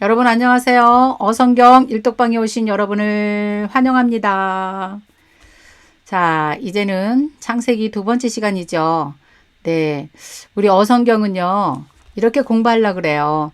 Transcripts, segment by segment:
여러분 안녕하세요. 어성경 일독방에 오신 여러분을 환영합니다. 자, 이제는 창세기 두 번째 시간이죠. 네, 우리 어성경은요, 이렇게 공부하려고 그래요.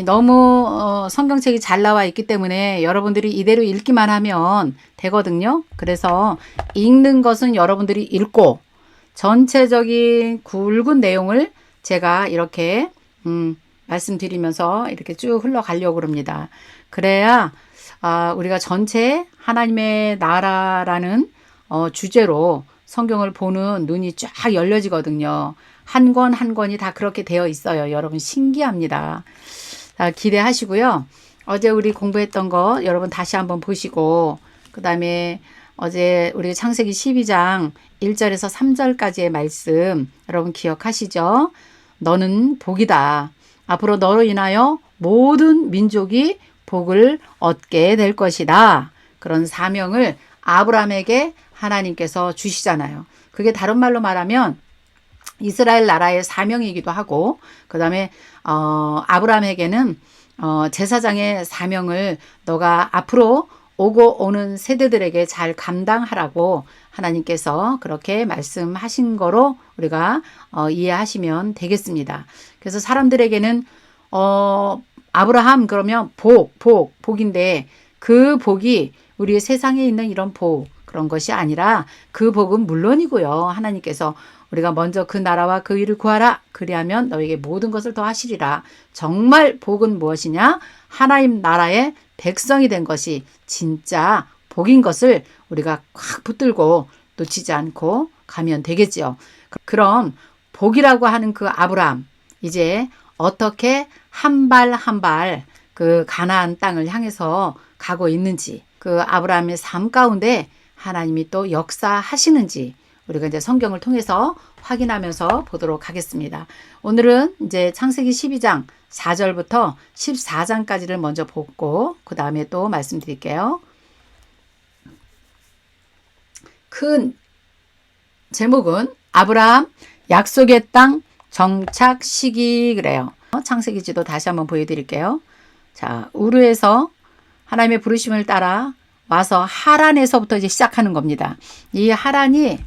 너무 성경책이 잘 나와 있기 때문에 여러분들이 이대로 읽기만 하면 되거든요. 그래서 읽는 것은 여러분들이 읽고 전체적인 굵은 내용을 제가 이렇게 말씀드리면서 이렇게 쭉 흘러가려고 합니다. 그래야 우리가 전체 하나님의 나라라는 주제로 성경을 보는 눈이 쫙 열려지거든요. 한 권 한 권이 다 그렇게 되어 있어요. 여러분 신기합니다. 기대하시고요. 어제 우리 공부했던 거 여러분 다시 한번 보시고, 그 다음에 어제 우리 창세기 12장 1절에서 3절까지의 말씀 여러분 기억하시죠? 너는 복이다. 앞으로 너로 인하여 모든 민족이 복을 얻게 될 것이다. 그런 사명을 아브라함에게 하나님께서 주시잖아요. 그게 다른 말로 말하면 이스라엘 나라의 사명이기도 하고, 그 다음에 아브라함에게는 제사장의 사명을 너가 앞으로 오고 오는 세대들에게 잘 감당하라고 하나님께서 그렇게 말씀하신 거로 우리가 이해하시면 되겠습니다. 그래서 사람들에게는 아브라함 그러면 복인데, 그 복이 우리 세상에 있는 이런 복 그런 것이 아니라, 그 복은 물론이고요. 하나님께서 우리가 먼저 그 나라와 그 일을 구하라. 그리하면 너에게 모든 것을 더 하시리라. 정말 복은 무엇이냐? 하나님 나라의 백성이 된 것이 진짜 복인 것을 우리가 확 붙들고 놓치지 않고 가면 되겠죠. 그럼 복이라고 하는 그 아브라함, 이제 어떻게 한 발 한 발 그 가나안 땅을 향해서 가고 있는지, 그 아브라함의 삶 가운데 하나님이 또 역사하시는지 우리가 이제 성경을 통해서 확인하면서 보도록 하겠습니다. 오늘은 이제 창세기 12장 4절부터 14장까지를 먼저 보고 그 다음에 또 말씀드릴게요. 큰 제목은 아브라함 약속의 땅 정착 시기 그래요. 창세기 지도 다시 한번 보여드릴게요. 자, 우르에서 하나님의 부르심을 따라 와서 하란에서부터 이제 시작하는 겁니다. 이 하란이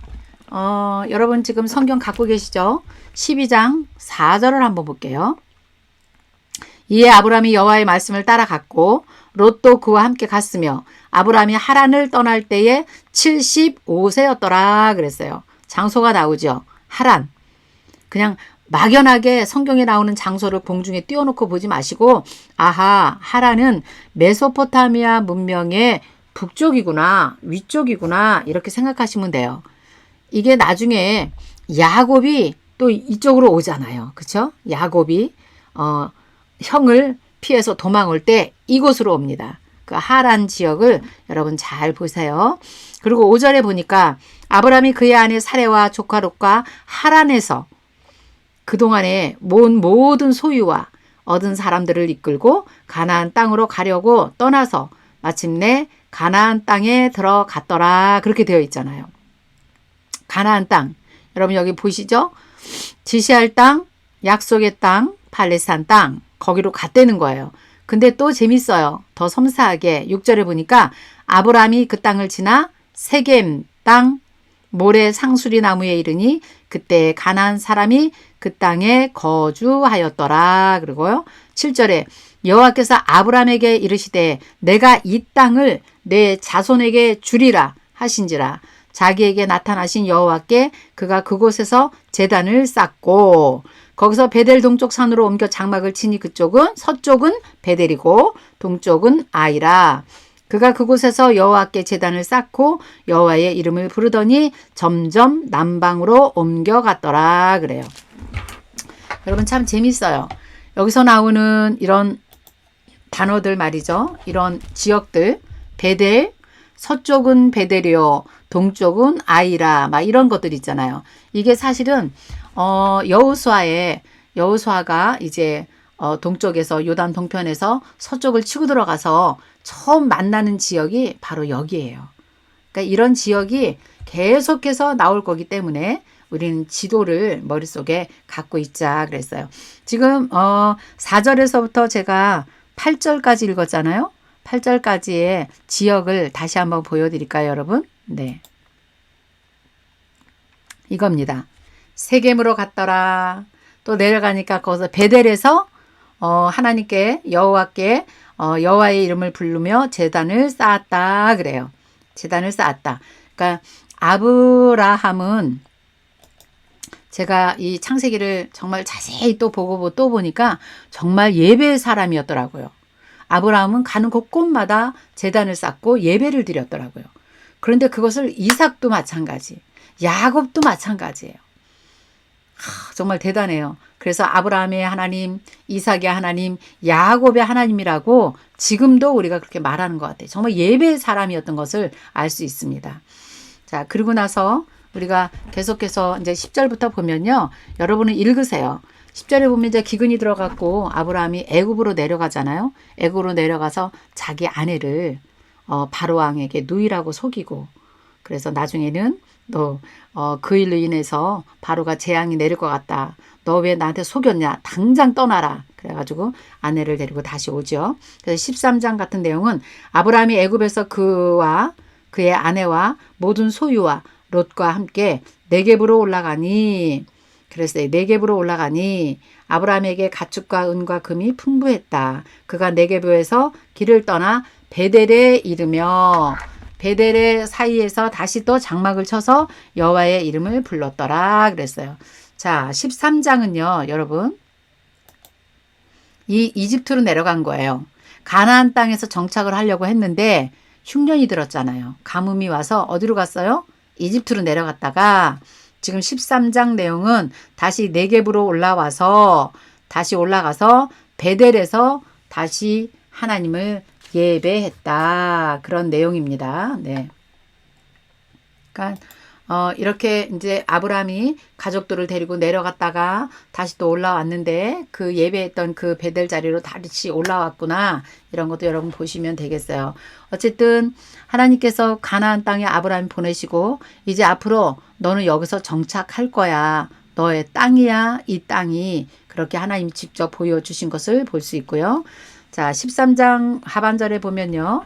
여러분 지금 성경 갖고 계시죠? 12장 4절을 한번 볼게요. 이에 아브라함이 여호와의 말씀을 따라갔고 롯도 그와 함께 갔으며 아브라함이 하란을 떠날 때에 75세였더라 그랬어요. 장소가 나오죠. 하란. 그냥 막연하게 성경에 나오는 장소를 공중에 띄워놓고 보지 마시고, 아하, 하란은 메소포타미아 문명의 북쪽이구나, 위쪽이구나, 이렇게 생각하시면 돼요. 이게 나중에 야곱이 또 이쪽으로 오잖아요. 그쵸? 야곱이 형을 피해서 도망올 때 이곳으로 옵니다. 그 하란 지역을 여러분 잘 보세요. 그리고 5절에 보니까 아브라함이 그의 아내 사레와 조카 롯과 하란에서 그동안에 모은 모든 소유와 얻은 사람들을 이끌고 가나안 땅으로 가려고 떠나서 마침내 가나안 땅에 들어갔더라. 그렇게 되어 있잖아요. 가나안 땅. 여러분 여기 보시죠? 지시할 땅, 약속의 땅, 팔레스타인 땅. 거기로 갔다는 거예요. 근데 또 재밌어요. 더 섬세하게 6절에 보니까 아브라함이 그 땅을 지나 세겜 땅 모래 상수리 나무에 이르니 그때 가나안 사람이 그 땅에 거주하였더라. 그리고요. 7절에 여호와께서 아브라함에게 이르시되 내가 이 땅을 내 자손에게 주리라 하신지라. 자기에게 나타나신 여호와께 그가 그곳에서 제단을 쌓고 거기서 베델 동쪽 산으로 옮겨 장막을 치니 그쪽은 서쪽은 베델이고 동쪽은 아이라. 그가 그곳에서 여호와께 제단을 쌓고 여호와의 이름을 부르더니 점점 남방으로 옮겨갔더라 그래요. 여러분 참 재밌어요. 여기서 나오는 이런 단어들 말이죠. 이런 지역들, 베델, 서쪽은 베델이요, 동쪽은 아이라, 막 이런 것들 있잖아요. 이게 사실은 여호수아가 이제 동쪽에서 요단 동편에서 서쪽을 치고 들어가서 처음 만나는 지역이 바로 여기예요. 그러니까 이런 지역이 계속해서 나올 거기 때문에 우리는 지도를 머릿속에 갖고 있자 그랬어요. 지금 4절에서부터 제가 8절까지 읽었잖아요. 8절까지의 지역을 다시 한번 보여드릴까요, 여러분? 네. 이겁니다. 세겜으로 갔더라. 또 내려가니까 거기서 베델에서 하나님께 여호와께 여호와의 이름을 부르며 제단을 쌓았다 그래요. 제단을 쌓았다. 그러니까 아브라함은 제가 이 창세기를 정말 자세히 또 보고 또 보니까 정말 예배의 사람이었더라고요. 아브라함은 가는 곳곳마다 제단을 쌓고 예배를 드렸더라고요. 그런데 그것을 이삭도 마찬가지, 야곱도 마찬가지예요. 정말 대단해요. 그래서 아브라함의 하나님, 이삭의 하나님, 야곱의 하나님이라고 지금도 우리가 그렇게 말하는 것 같아요. 정말 예배의 사람이었던 것을 알 수 있습니다. 자, 그리고 나서 우리가 계속해서 이제 10절부터 보면요. 여러분은 읽으세요. 10절에 보면 이제 기근이 들어갔고 아브라함이 애굽으로 내려가잖아요. 애굽으로 내려가서 자기 아내를 바로 왕에게 누이라고 속이고, 그래서 나중에는 너 그 일로 인해서 바로가 재앙이 내릴 것 같다. 너 왜 나한테 속였냐? 당장 떠나라. 그래가지고 아내를 데리고 다시 오죠. 그래서 13장 같은 내용은 아브라함이 애굽에서 그와 그의 아내와 모든 소유와 롯과 함께 네겝으로 올라가니, 그랬어요. 네겝으로 올라가니 아브라함에게 가축과 은과 금이 풍부했다. 그가 네겝에서 길을 떠나 베델에 이르며 베델의 사이에서 다시 또 장막을 쳐서 여호와의 이름을 불렀더라 그랬어요. 자, 13장은요, 여러분, 이 이집트로 내려간 거예요. 가나안 땅에서 정착을 하려고 했는데 흉년이 들었잖아요. 가뭄이 와서 어디로 갔어요? 이집트로 내려갔다가 지금 13장 내용은 다시 네겝으로 올라와서 다시 올라가서 베델에서 다시 하나님을 예배했다. 그런 내용입니다. 네. 그러니까 이렇게 이제 아브라함이 가족들을 데리고 내려갔다가 다시 또 올라왔는데 그 예배했던 그 베델 자리로 다시 올라왔구나. 이런 것도 여러분 보시면 되겠어요. 어쨌든 하나님께서 가나안 땅에 아브라함 보내시고 이제 앞으로 너는 여기서 정착할 거야. 너의 땅이야. 이 땅이. 그렇게 하나님이 직접 보여주신 것을 볼 수 있고요. 자, 13장 하반절에 보면요.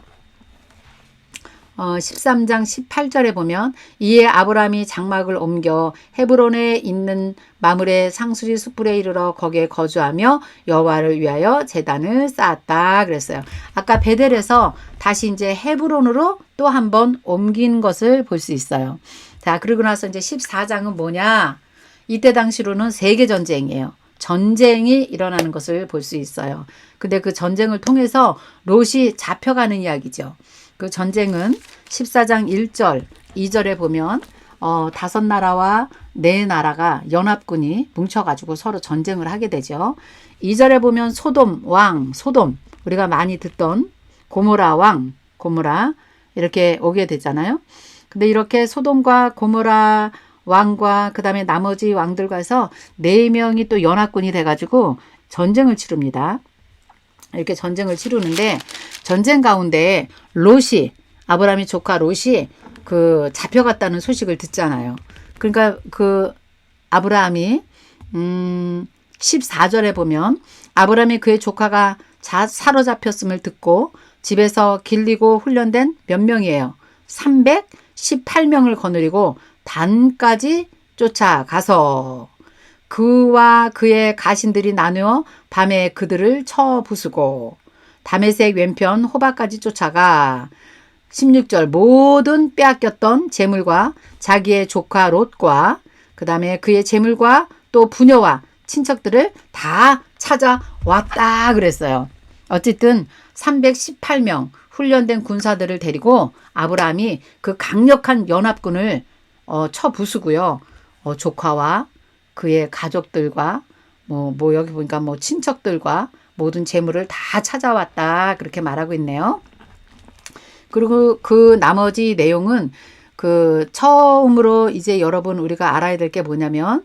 13장 18절에 보면 이에 아브라함이 장막을 옮겨 헤브론에 있는 마므레 상수리 숯불에 이르러 거기에 거주하며 여호와를 위하여 제단을 쌓았다 그랬어요. 아까 베델에서 다시 이제 헤브론으로 또 한 번 옮긴 것을 볼 수 있어요. 자, 그리고 나서 이제 14장은 뭐냐? 이때 당시로는 세계 전쟁이에요. 전쟁이 일어나는 것을 볼 수 있어요. 근데 그 전쟁을 통해서 롯이 잡혀가는 이야기죠. 그 전쟁은 14장 1절, 2절에 보면 5나라와 4나라가 연합군이 뭉쳐가지고 서로 전쟁을 하게 되죠. 2절에 보면 소돔 왕, 소돔, 우리가 많이 듣던 고모라 왕, 고모라 이렇게 오게 되잖아요. 근데 이렇게 소돔과 고모라 왕과 그 다음에 나머지 왕들과 해서 4명이 또 연합군이 돼가지고 전쟁을 치릅니다. 이렇게 전쟁을 치르는데 전쟁 가운데 롯이, 아브라함의 조카 롯이 그 잡혀갔다는 소식을 듣잖아요. 그러니까 그 아브라함이 14절에 보면 아브라함이 그의 조카가 사로잡혔음을 듣고 집에서 길리고 훈련된 몇 명이에요? 318명을 거느리고 단까지 쫓아가서 그와 그의 가신들이 나누어 밤에 그들을 쳐 부수고 다메섹 왼편 호바까지 쫓아가 16절 모든 빼앗겼던 재물과 자기의 조카 롯과 그 다음에 그의 재물과 또 부녀와 친척들을 다 찾아왔다 그랬어요. 어쨌든 318명 훈련된 군사들을 데리고 아브라함이 그 강력한 연합군을 쳐 부수고요. 조카와 그의 가족들과 뭐 여기 보니까 뭐 친척들과 모든 재물을 다 찾아왔다 그렇게 말하고 있네요. 그리고 그 나머지 내용은 그 처음으로 이제 여러분 우리가 알아야 될 게 뭐냐면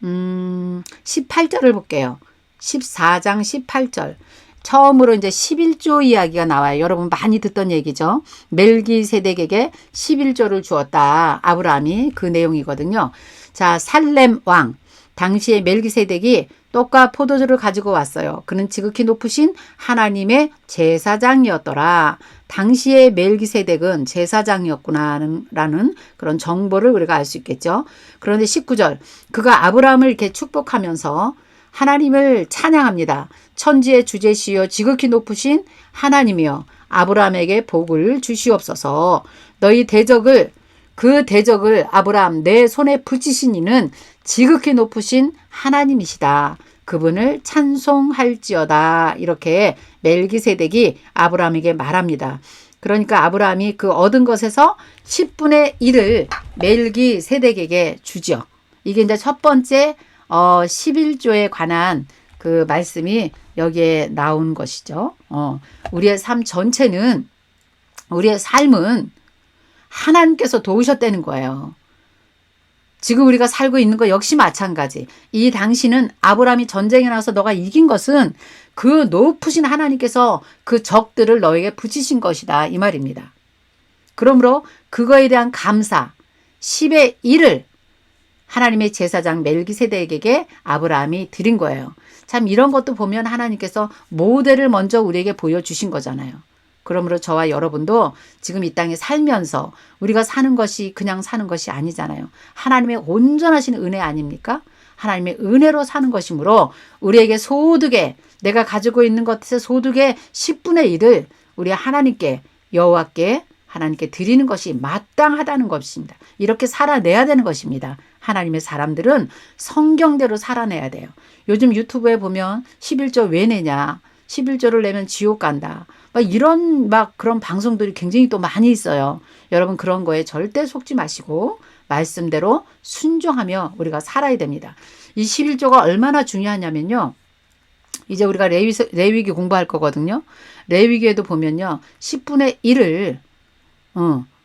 18절을 볼게요. 14장 18절. 처음으로 이제 11조 이야기가 나와요. 여러분 많이 듣던 얘기죠. 멜기세덱에게 11조를 주었다. 아브라함이 그 내용이거든요. 자, 살렘 왕. 당시에 멜기세덱이 떡과 포도주를 가지고 왔어요. 그는 지극히 높으신 하나님의 제사장이었더라. 당시에 멜기세덱은 제사장이었구나라는 그런 정보를 우리가 알 수 있겠죠. 그런데 19절, 그가 아브라함을 이렇게 축복하면서 하나님을 찬양합니다. 천지의 주제시여 지극히 높으신 하나님이여 아브라함에게 복을 주시옵소서. 너희 대적을 그 대적을 아브라함 내 손에 붙이신 이는 지극히 높으신 하나님이시다. 그분을 찬송할지어다. 이렇게 멜기세덱이 아브라함에게 말합니다. 그러니까 아브라함이 그 얻은 것에서 10분의 1을 멜기세덱에게 주죠. 이게 이제 첫 번째 11조에 관한 그 말씀이 여기에 나온 것이죠. 우리의 삶 전체는, 우리의 삶은 하나님께서 도우셨다는 거예요. 지금 우리가 살고 있는 거 역시 마찬가지. 이 당시는 아브라함이 전쟁에 나서 너가 이긴 것은 그 높으신 하나님께서 그 적들을 너에게 붙이신 것이다. 이 말입니다. 그러므로 그거에 대한 감사, 10의 1을 하나님의 제사장 멜기세덱에게 아브라함이 드린 거예요. 참 이런 것도 보면 하나님께서 모델을 먼저 우리에게 보여주신 거잖아요. 그러므로 저와 여러분도 지금 이 땅에 살면서 우리가 사는 것이 그냥 사는 것이 아니잖아요. 하나님의 온전하신 은혜 아닙니까? 하나님의 은혜로 사는 것이므로 우리에게 소득에, 내가 가지고 있는 것의 소득의 10분의 1을 우리 하나님께, 여호와께, 하나님께 드리는 것이 마땅하다는 것입니다. 이렇게 살아내야 되는 것입니다. 하나님의 사람들은 성경대로 살아내야 돼요. 요즘 유튜브에 보면 11조 왜 내냐, 11조를 내면 지옥 간다, 이런 그런 방송들이 굉장히 또 많이 있어요. 여러분 그런 거에 절대 속지 마시고 말씀대로 순종하며 우리가 살아야 됩니다. 이 11조가 얼마나 중요하냐면요. 이제 우리가 레위기 공부할 거거든요. 레위기에도 보면요. 10분의 1을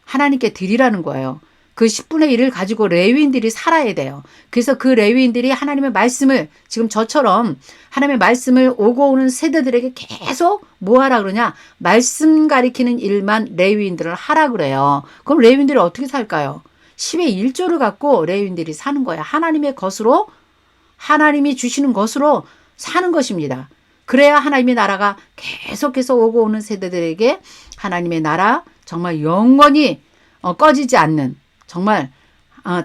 하나님께 드리라는 거예요. 그 10분의 1을 가지고 레위인들이 살아야 돼요. 그래서 그 레위인들이 하나님의 말씀을, 지금 저처럼 하나님의 말씀을 오고 오는 세대들에게 계속 뭐 하라 그러냐, 말씀 가리키는 일만 레위인들을 하라 그래요. 그럼 레위인들이 어떻게 살까요? 10의 1조를 갖고 레위인들이 사는 거예요. 하나님의 것으로, 하나님이 주시는 것으로 사는 것입니다. 그래야 하나님의 나라가 계속해서 오고 오는 세대들에게 하나님의 나라 정말 영원히 꺼지지 않는, 정말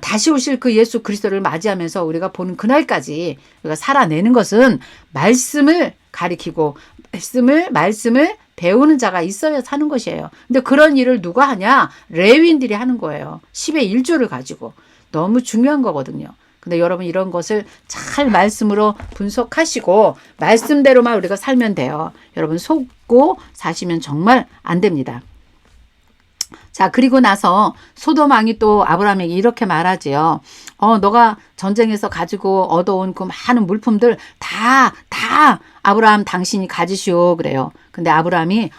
다시 오실 그 예수 그리스도를 맞이하면서 우리가 보는 그날까지 우리가 살아내는 것은 말씀을 가리키고 말씀을 배우는 자가 있어야 사는 것이에요. 근데 그런 일을 누가 하냐? 레위인들이 하는 거예요. 10의 1조를 가지고. 너무 중요한 거거든요. 근데 여러분 이런 것을 잘 말씀으로 분석하시고 말씀대로만 우리가 살면 돼요. 여러분 속고 사시면 정말 안 됩니다. 자, 그리고 나서 소돔 왕이 또 아브라함에게 이렇게 말하지요. 너가 전쟁에서 가지고 얻어온 그 많은 물품들 다 아브라함 당신이 가지시오 그래요. 근데 아브라함이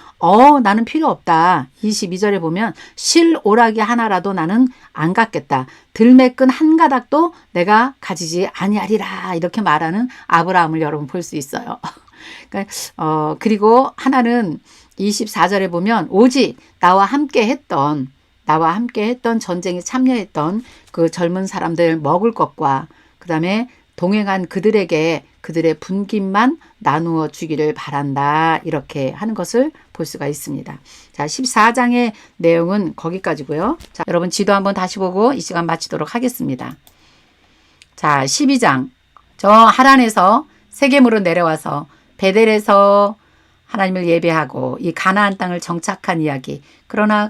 나는 필요 없다. 22절에 보면 실오라기 하나라도 나는 안 갖겠다. 들매끈 한 가닥도 내가 가지지 아니하리라. 이렇게 말하는 아브라함을 여러분 볼 수 있어요. 그러니까, 그리고 하나는 24절에 보면 오직 나와 함께 했던 전쟁에 참여했던 그 젊은 사람들 먹을 것과 그 다음에 동행한 그들에게 그들의 분깃만 나누어 주기를 바란다. 이렇게 하는 것을 볼 수가 있습니다. 자, 14장의 내용은 거기까지고요. 자, 여러분 지도 한번 다시 보고 이 시간 마치도록 하겠습니다. 자, 12장. 저 하란에서 세겜으로 내려와서 베델에서 하나님을 예배하고 이 가나안 땅을 정착한 이야기. 그러나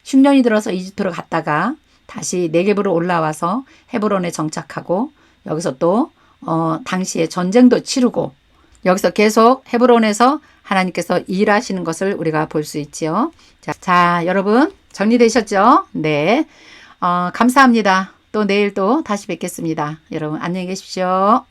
흉년이 들어서 이집트로 갔다가 다시 네겝으로 올라와서 헤브론에 정착하고 여기서 또 당시에 전쟁도 치르고 여기서 계속 헤브론에서 하나님께서 일하시는 것을 우리가 볼 수 있지요. 자, 여러분 정리되셨죠? 네. 감사합니다. 또 내일 또 다시 뵙겠습니다. 여러분 안녕히 계십시오.